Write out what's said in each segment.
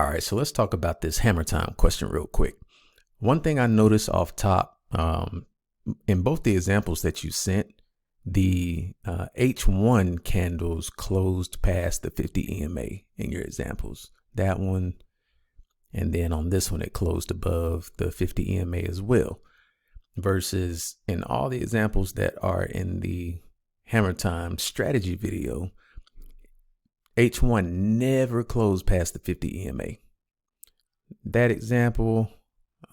All right, so let's talk about this hammer time question real quick. One thing I noticed off top, in both the examples that you sent, the H1 candles closed past the 50 EMA in your examples. That one, and then on this one, it closed above the 50 EMA as well. Versus in all the examples that are in the hammer time strategy video, H1 never closed past the 50 EMA. That example,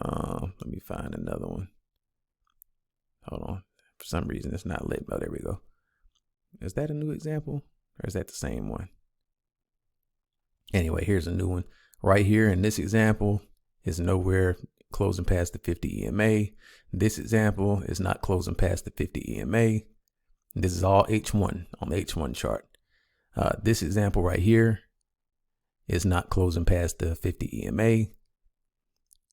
let me find another one. Hold on. For some reason, it's not lit. Oh, there we go. Is that a new example or is that the same one? Anyway, here's a new one. Right here in this example is nowhere closing past the 50 EMA. This example is not closing past the 50 EMA. This is all H1 on the H1 chart. This example right here is not closing past the 50 EMA,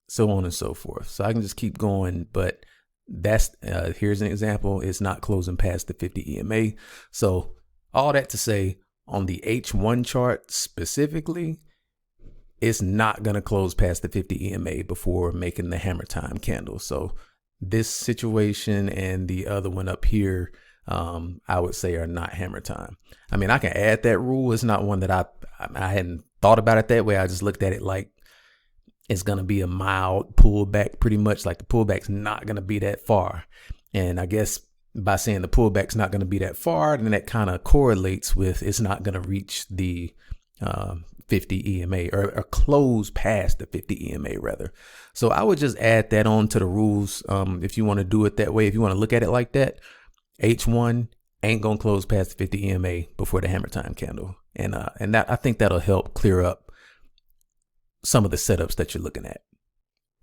so on and so forth. So I can just keep going, but that's here's an example. It's not closing past the 50 EMA. So all that to say, on the H1 chart specifically, it's not going to close past the 50 EMA before making the hammer time candle. So this situation and the other one up here, I would say are not hammer time. I mean, I can add that rule. It's not one that I hadn't thought about it that way. I just looked at it like it's going to be a mild pullback, pretty much. Like the pullback's not going to be that far. And I guess by saying the pullback's not going to be that far, then that kind of correlates with it's not going to reach the 50 EMA or close past the 50 EMA rather. So I would just add that on to the rules. If you want to do it that way, if you want to look at it like that, H1 ain't gonna close past the 50 EMA before the hammer time candle, and that I think that'll help clear up some of the setups that you're looking at.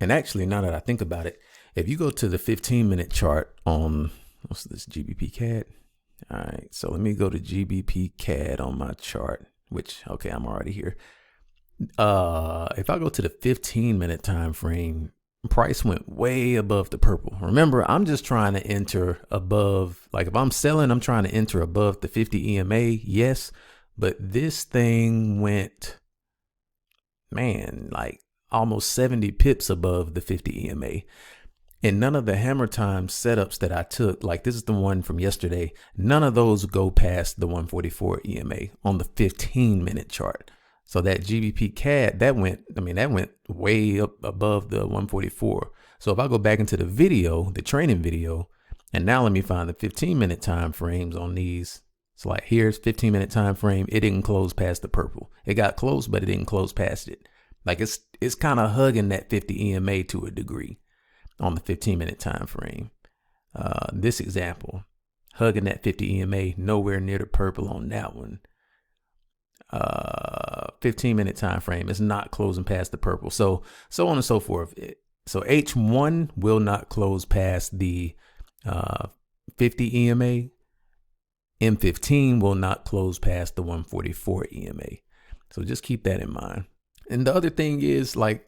And actually, now that I think about it, if you go to the 15-minute chart on what's this, GBP CAD? All right, so let me go to GBP CAD on my chart. Which, okay, I'm already here. If I go to the 15-minute time frame, price went way above the purple. Remember, I'm just trying to enter above, like if I'm selling, I'm trying to enter above the 50 EMA. Yes. But this thing went, man, like almost 70 pips above the 50 EMA. And none of the hammer time setups that I took, like this is the one from yesterday, none of those go past the 144 EMA on the 15-minute chart. So that GBP CAD, that went way up above the 144. So if I go back into the video, the training video, and now let me find the 15-minute time frames on these. So like here's 15-minute time frame. It didn't close past the purple. It got close, but it didn't close past it. Like it's kind of hugging that 50 EMA to a degree on the 15-minute time frame. This example, hugging that 50 EMA, nowhere near the purple on that one. 15-minute time frame is not closing past the purple. So on and so forth. So H1 will not close past the 50 EMA. M15 will not close past the 144 EMA. So just keep that in mind. And the other thing is, like,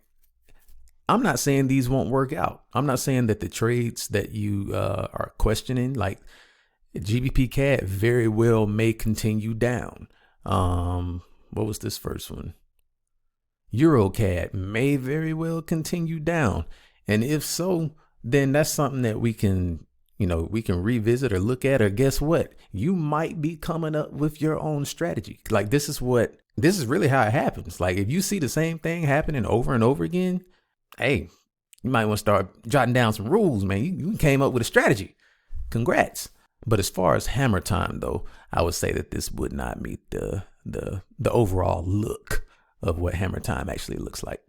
I'm not saying these won't work out. I'm not saying that the trades that you are questioning, like GBP CAD, very well may continue down. What was this first one? EuroCAD may very well continue down. And if so, then that's something that we can revisit or look at, or guess what? You might be coming up with your own strategy. Like this is really how it happens. Like if you see the same thing happening over and over again, hey, you might want to start jotting down some rules, man. You came up with a strategy. Congrats. But as far as hammer time, though, I would say that this would not meet the overall look of what hammer time actually looks like.